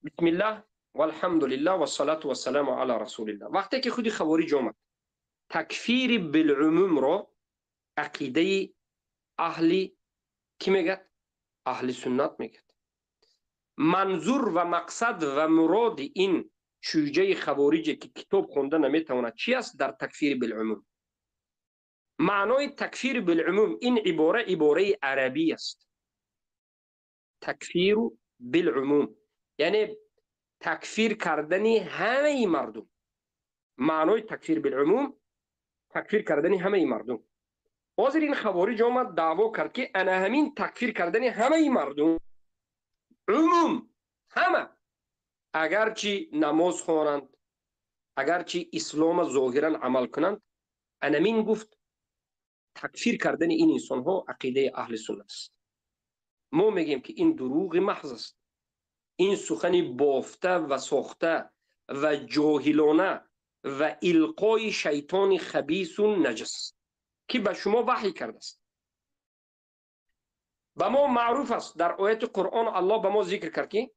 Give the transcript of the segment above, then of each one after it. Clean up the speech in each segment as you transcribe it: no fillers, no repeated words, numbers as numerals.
بسم الله والحمد لله والصلاة والسلام على رسول الله. وقتی که خودی خوارج آمد تکفیر بالعموم را عقیده اهل کی میگد؟ اهل سنت میگد. منظور و مقصد و مراد این شیوه خوارجی که کتاب خونده نمیتواند چی است در تکفیر بالعموم؟ معنای تکفیر بالعموم این عباره عربی است. تکفیر بالعموم یعنی تکفیر کردنی همه مردم. معنای تکفیر بالعموم تکفیر کردنی همه مردم. حاضر این خوارج آمد دعوا کرد که انا همین تکفیر کردنی همه مردم، عموم همه، اگرچه نماز خوانند، اگرچه اسلام ظاهرا عمل کنند، انا همین گفت تکفیر کردن این انسان ها عقیده اهل سنت است. ما میگیم که این دروغ محض است. این سخن بافته و ساخته و جاهلانه و القای شیطان خبیث و نجس که به شما وحی کرده است. به ما معروف است در آیت قرآن الله به ما ذکر کرد که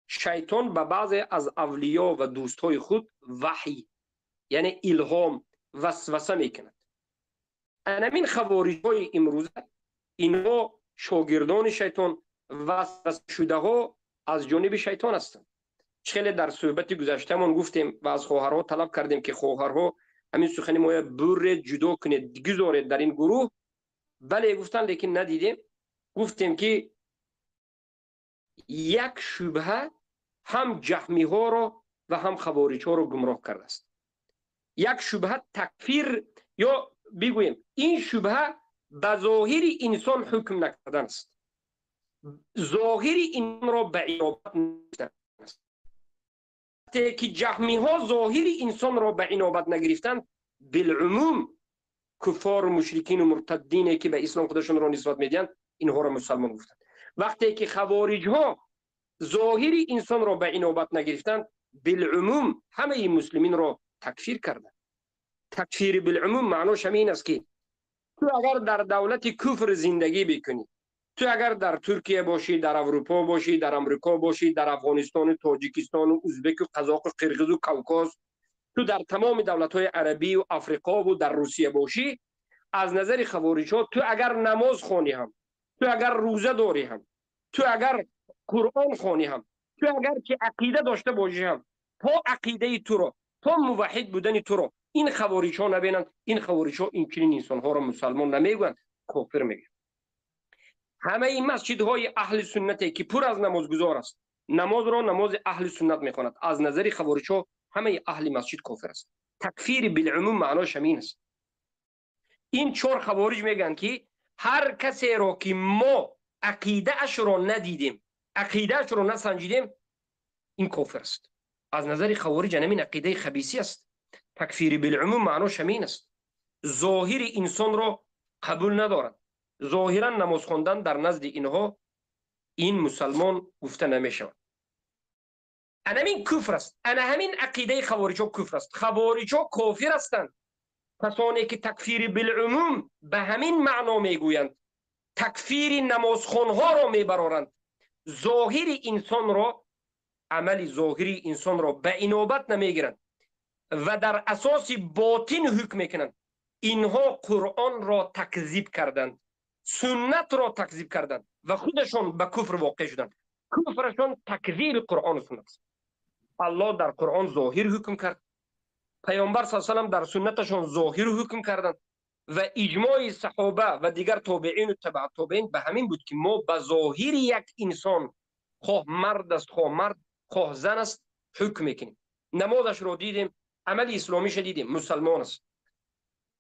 شیطان به بعضی از اولیا و دوستای خود وحی یعنی الهام وسوسه میکند. همین خوارج های امروزه اینها شاگردان شیطان وسوسه شده ها از جانب شیطان هستند. خیلی در صحبت گذشته من گفتیم و از خواهرها طلب کردیم که خواهرها همین سخن ما برید جدا کنید گذارید در این گروه. بله گفتن لیکن ندیدیم. گفتیم که یک شبهه هم جهمی ها را و هم خوارج ها را گمراه کرده است. یک شبهه تکفیر یا بگوییم این شبهه به ظاهر انسان حکم نکردن است. ظاهر این را به عنابت نگرفتن است. که جهمی ها ظاهر انسان را به عنابت نگرفتن، بالعموم کفار و مشرکین و مرتدین که به اسلام خودشون را نسبت میدن اینها را مسلمان گفتند. وقتی که خوارج ها ظاهر انسان را به عنابت نگرفتند، بالعموم همه مسلمین را تکفیر کردند. تکفیر بالعموم معناش همین است که تو اگر در دولت کفر زندگی بکنی، تو اگر در ترکیه باشی، در اروپا باشی، در امریکا باشی، در افغانستان و تاجیکستان و ازبک و قزاق و قرقیز و کوکاز، تو در تمام دولت‌های عربی و افریقا و در روسیه باشی، از نظر خوارج ها تو اگر نماز خوانی هم، تو اگر روزه داری هم، تو اگر قرآن خوانی هم، تو اگر که عقیده داشته باشی هم، تا عقیده تو رو، تا موحد بودن تو رو این خوارج ها نبینند، این خوارج ها این چنین انسان ها را مسلمان نمیگویند، کافر میگن. همه این مسجدهای اهل سنتی که پر از نمازگزار است، نماز را نماز اهل سنت میخواند، از نظر خوارج ها همه اهل مسجد کافر است. تکفیر بالعموم معناش همین است. این چهار خوارج میگن که هر کسی را که ما عقیده اش را ندیدیم، عقیده اش را نسنجیدیم، این کافر است. از نظر خوارج همین عقیده خبیثی است. تکفیر بالعموم معناش همین است. ظاهر انسان را قبول ندارد. ظاهرا نماز خواندن در نزد اینها این مسلمان گفته نمیشود. انا همین کفر است. انا همین عقیده خوارج ها کفر است. خوارج ها کافر هستند. کسانی که تکفیر بالعموم به همین معنا میگویند، تکفیر نمازخوانها را میبرارند، ظاهر انسان را، عمل ظاهری انسان را به عنابت نمیگیرند و در اساس باطن حکم میکنند. اینها قرآن را تکذیب کردند، سنت را تکذیب کردند و خودشان به کفر واقع شدند. کفرشان تکذیب قرآن و سنت. الله در قرآن ظاهر حکم کرد، پیامبر صلی الله علیه و در سنتشان ظاهر حکم کردند و اجماع صحابه و دیگر تابعین و تبع تابعین به همین بود که ما به ظاهر یک انسان، خواه مرد است، خواه زن است، حکم میکنیم. نمازش رو دیدیم، عمل اسلامیش دیدیم، مسلمان است.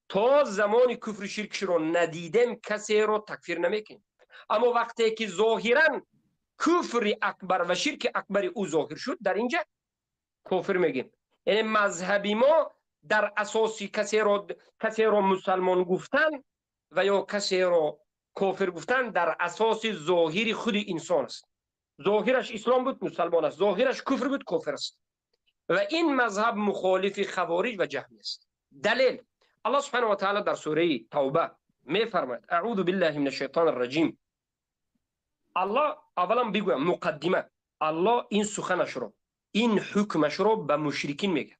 تا زمان کفر شرکش رو ندیدیم کسی رو تکفیر نمیکنیم. اما وقتی که ظاهرا کفر اکبر و شرک اکبر او ظاهر شد، در اینجا کافر میگیم. یعنی مذهبی ما در اساسی کسی را مسلمان گفتن و یا کسی را کافر گفتن در اساس ظاهر خود انسان است. ظاهرش اسلام بود مسلمان است، ظاهرش کفر بود کافر است. و این مذهب مخالف خوارج و جهمی است. دلیل الله سبحانه و تعالی در سوره توبه میفرماید اعوذ بالله من الشیطان الرجیم. الله اولا بگویم مقدمه الله این سخنش رو، این حکمش رو به مشرکین میگه،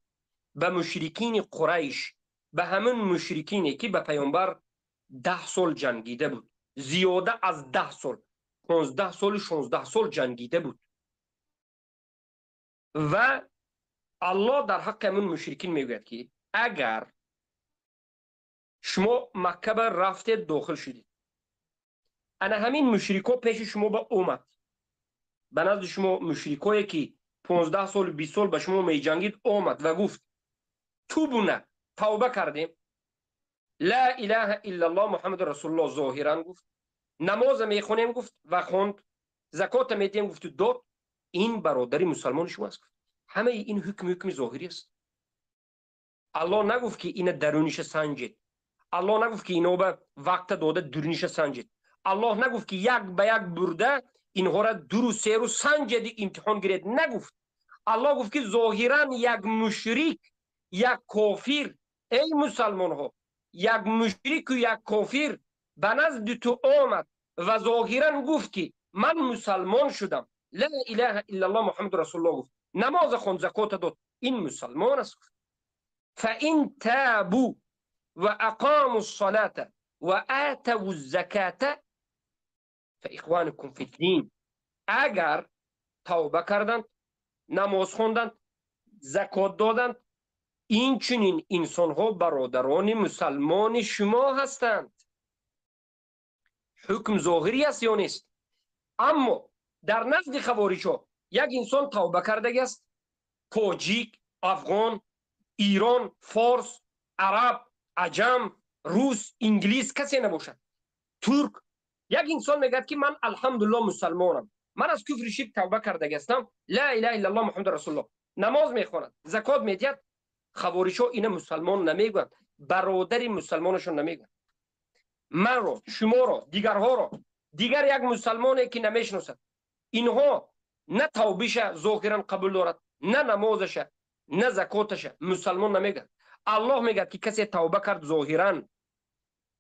به مشرکین قریش، به همون مشرکینی که به پیامبر 10 سال جنگیده بود، زیاده از 10 سال، 15 سال 16 سال جنگیده بود. و الله در حق همون مشرکین میگوید که اگر شما مکه رفتید داخل شدید، انا همین مشرکا پیش شما به اومد، به نزد شما مشرکایی که 15 سال 20 سال به شما می جنگید اومد و گفت توبونه، توبه کردیم، لا اله الا الله محمد رسول الله، ظاهرا گفت، نماز میخونیم گفت و خوند، زکات میدیم گفت داد، این برادری مسلمان شما است. همه این حکم ظاهری است. الله نگفت که این درونیش سنجید، الله نگفت که اینو به وقت داده درونیش سنجید، الله نگفت که یک به یک برده اینها را 2 روز 3 روز سنجید امتحان گرفت، نگفت. الله گفت که ظاهرا یک مشرک، یک کافر، ای مسلمان ها، یک مشرک و یک کافر به نزد تو آمد و ظاهرا گفت که من مسلمان شدم، لا اله الا الله محمد رسول الله گفت، نماز خوند، زکات داد، این مسلمان است. فإن تابوا وأقاموا الصلاة وآتوا الزكاة فإخوانكم في الدين. اگر توبه کردند، نماز خوندند، زکات دادند، این چنین انسان ها برادران مسلمان شما هستند. حکم ظاهری است یا نیست؟ اما در نزد خوارج ها یک انسان توبه کرده است، تاجیک، افغان، ایران، فارس، عرب، عجم، روس، انگلیس کسی نباشد، ترک، یک انسان میگه که من الحمدلله مسلمانم، من از کفر شرک توبه کرده هستم، لا اله الا الله محمد رسول الله، نماز میخواند، زکات میدهد، خوارج ها این مسلمان نمیگویند، برادر مسلمانشون نمیگویند. من رو، شما رو، دیگرها رو، دیگر یک مسلمانی که نمیشناسد، اینها نه توبهش ظاهرا قبول دارد، نه نمازش، نه زکاتش، مسلمان نمیگه. الله میگه که کسی توبه کرد ظاهرا،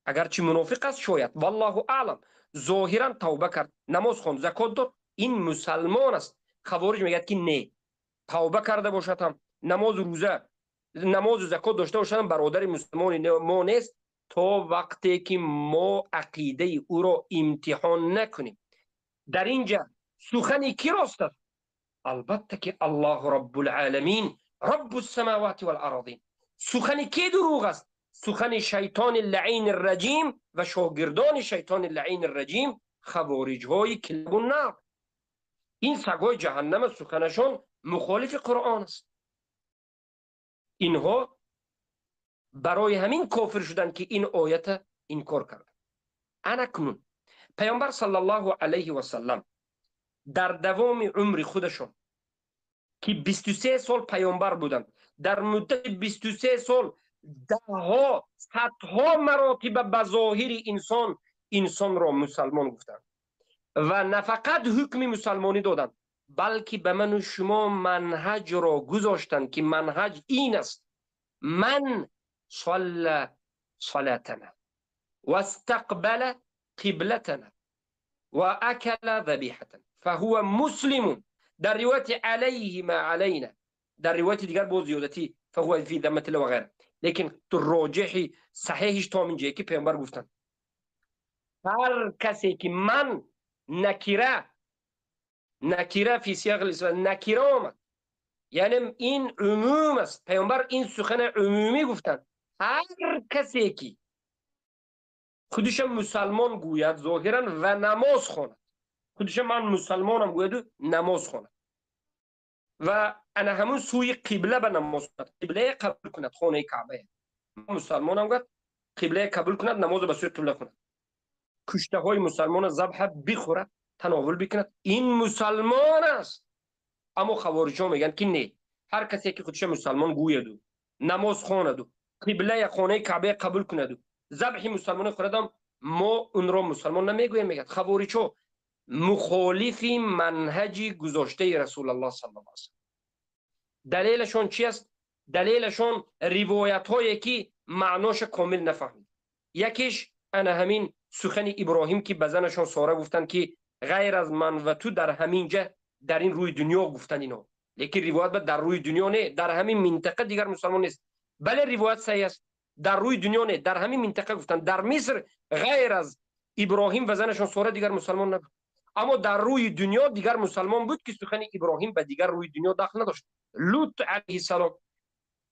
اگرچه منافق است شاید، والله اعلم، ظاهرا توبه کرد، نماز خوند، زکات داد، این مسلمان است. خوارج میگه که نه، توبه کرده باشد هم، نماز روزه، نماز و زکات داشته باشد هم، برادر مسلمان ما نیست تا وقتی که ما عقیده او را امتحان نکنیم. در اینجا سخنی کی راست است؟ البته که الله رب العالمین، رب السماوات والارضین. سخنی کی دروغ است؟ سخن شیطان لعین الرجیم و شاگردان شیطان لعین الرجیم، خوارج های کلب النار. این سگای جهنم سخنشان مخالف قرآن است. اینها برای همین کافر شدن که این آیت انکار کرد. انکنون پیامبر صلی الله علیه و سلم در دوام عمر خودشون که 23 سال پیامبر بودند، در مدت 23 سال دهها صدها مراتب به ظاهر انسان را مسلمان گفتند و نه فقط حکم مسلمانی دادند، بلکه به من و شما منهج را گذاشتند که منهج این است: من صلى صلاتنا و استقبل قبلتنا و اکل ذبیحتنا فهو مسلم. در روایت علیه ما علینا، در روایت دیگر باز زیادتی فهو فی ذمت الله و غیره، لیکن تو راجح صحیحش تا من جایی که پیامبر گفتن هر کسی که من نکیره فی سیاق الاسم نکیره آمد، یعنی این عموم است، پیامبر این سخن عمومی گفتن، هر کسی که خودش مسلمان گوید ظاهرا و نماز خواند، خودش من مسلمانم گوید و نماز خواند و انا همون سوی قبله به نماز کند، قبله قبول کند، خانه کعبه، مسلمانم گوید قبله قبول کند، نماز به سوی قبله کند، کشته های مسلمان ذبح بخورد، تناول بکند، این مسلمان است. اما خوارج ها میگن که نه، هر کسی که خودش مسلمان گوید و نماز خواند و قبله خانه کعبه قبول کند و ذبح مسلمان خوردم، ما اون را مسلمان نمیگوییم. میگن خوارج ها مخالف منهج گذاشته رسول الله صلی الله علیه و سلم. دلیلشون چی است؟ دلیلشون روایت هایی که معناش کامل نفهمید. یکیش انا همین سخن ابراهیم که به زنشون ساره گفتن که غیر از من و تو در همین جا در این روی دنیا گفتن اینا، لیکن روایت در روی دنیا نه، در همین منطقه دیگر مسلمان نیست. بله روایت صحیح است، در روی دنیا نه، در همین منطقه گفتن. در مصر غیر از ابراهیم و زنشان ساره دیگر مسلمان نبود، اما در روی دنیا دیگر مسلمان بود که سخن ابراهیم به دیگر روی دنیا داخل نداشت. لوط علیه السلام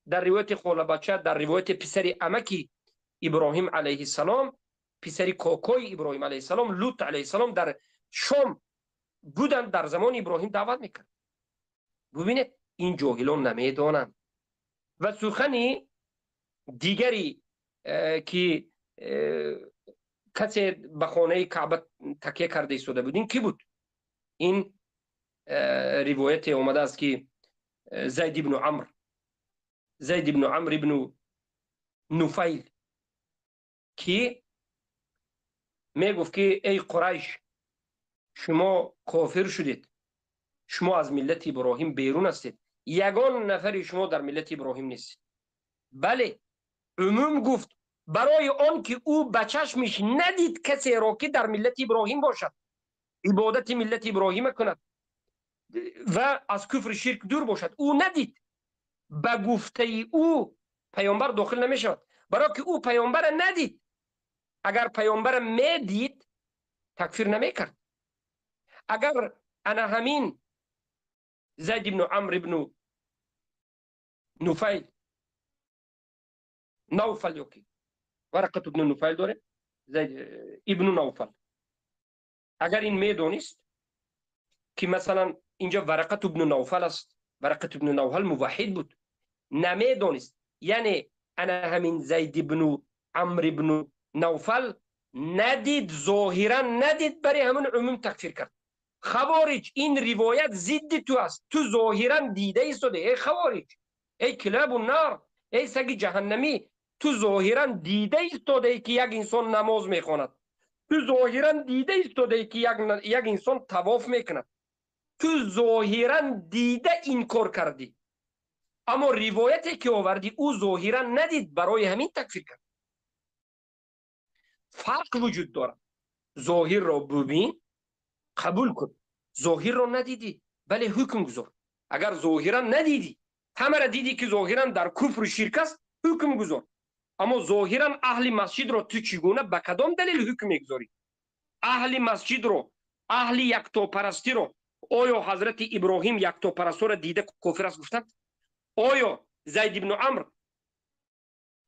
در روایت خاله بچه، در روایت پسر عمکی ابراهیم علیه السلام، پسر کاکای ابراهیم علیه السلام، لوط علیه السلام در شام بودن، در زمان ابراهیم دعوت میکرد. ببینید این جاهلان نمیدانند. و سخنی دیگری که کسی به خانه کعبه تکیه کرده ایستاده بود، این کی بود؟ این روایت اومده است که زید بن عمرو ابن نفیل که میگفت که ای قریش، شما کافر شدید، شما از ملت ابراهیم بیرون هستید، یگان نفری شما در ملت ابراهیم نیستید. بله، عموم گفت برای آن که او بچشمش ندید کسی را که در ملت ابراهیم باشد، عبادت ملت ابراهیم کند و از کفر شرک دور باشد، او ندید. به گفته او پیامبر داخل نمی شود، برای که او پیامبر ندید. اگر پیامبر میدید تکفیر نمی کرد. اگر انا همین زید بن عمرو بن نفیل نوفل یکی ورقت ابن نفیل داره، زید ابن نوفل، اگر این میدونست که مثلا اینجا ورقت ابن نوفل است، ورقت ابن نوفل موحد بود، نمیدونست، یعنی انا همین زید بن عمرو بن نوفل ندید، ظاهرا ندید، برای همون عموم تکفیر کرد. خوارج این روایت ضد تو است، تو ظاهرا دیده ایستاده، ای خوارج، ای کلاب النار، ای سگ جهنمی، تو ظاهرا دیده ایستاده که یک انسان نماز میخواند، تو ظاهرا دیده ایستاده که یک انسان طواف میکند، تو ظاهرا دیده این کار کردی، اما روایتی که آوردی او ظاهرا ندید، برای همین تکفیر کرد. فرق وجود دارد. ظاهر را ببین قبول کن، ظاهر را ندیدی بله حکم گذار. اگر ظاهرا ندیدی، همه را دیدی که ظاهرا در کفر و شرک است، حکم گذار. اما ظاهرا اهل مسجد را تو چگونه به کدام دلیل حکم میگذاری؟ اهل مسجد رو، اهل یکتاپرستی رو، آیا حضرت ابراهیم یکتاپرستی را دیده کافر است گفتند؟ آیا زید بن عمرو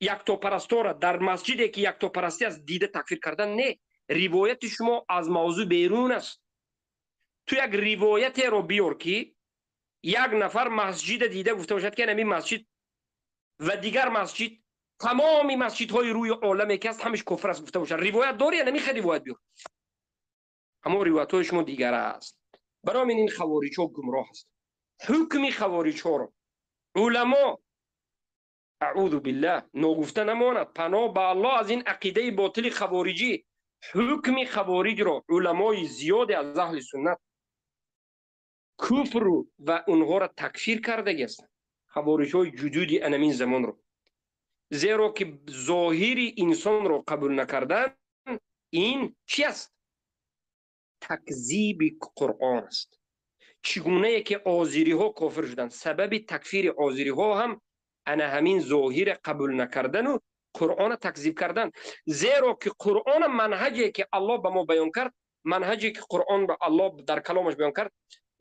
یکتاپرستی را در مسجدی که یکتاپرستی است دیده تکفیر کردن؟ نه، روایت شما از موضوع بیرون است. تو یک روایت رو بیار که یک نفر مسجد دیده گفته باشد که نمی مسجد و دیگر مسجد، تمام مسجدهای روی عالم که است همش کفر است گفته باشد، روایت داری یا نمیخواد روایت بیار؟ اما روایت های شما دیگر است. برای این خوارج ها گمراه است. حکم خوارج ها رو علما اعوذ بالله نگفته نماند، پناه به الله از این عقیده باطل خوارجی. حکم خوارج رو علمای زیاد از اهل سنت کفر و اونها را تکفیر کرده هستند، خوارج های جدود انمین زمان رو، زیرا که ظاهر انسان رو قبول نکردن این چی است؟ تکذیب قرآن است. چگونه که آذری ها کافر شدند، سبب تکفیر آذری ها هم انا همین ظاهر قبول نکردن و قرآن تکذیب کردن. زیرا که قرآن منهجی که الله به ما بیان کرد، منهجی که قرآن به الله در کلامش بیان کرد،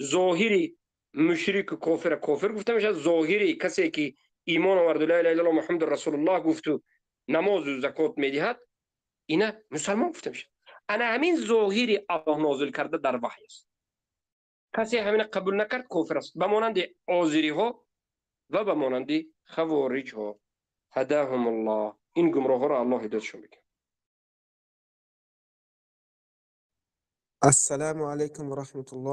ظاهری مشرک کافر گفته میشه، ظاهری کسی که ایمان آورد لا اله الا الله محمد رسول الله گفت و نماز و زکات میدهد، اینا مسلمان گفته میشه. انا همین ظاهری الله نازل کرده در وحی است. کسی همین قبول نکرد کافر است، به مانند آذری ها و به مانند خوارج ها. هداهم الله، این گمراه ها را الله هدایتشون بده. السلام عليكم ورحمة الله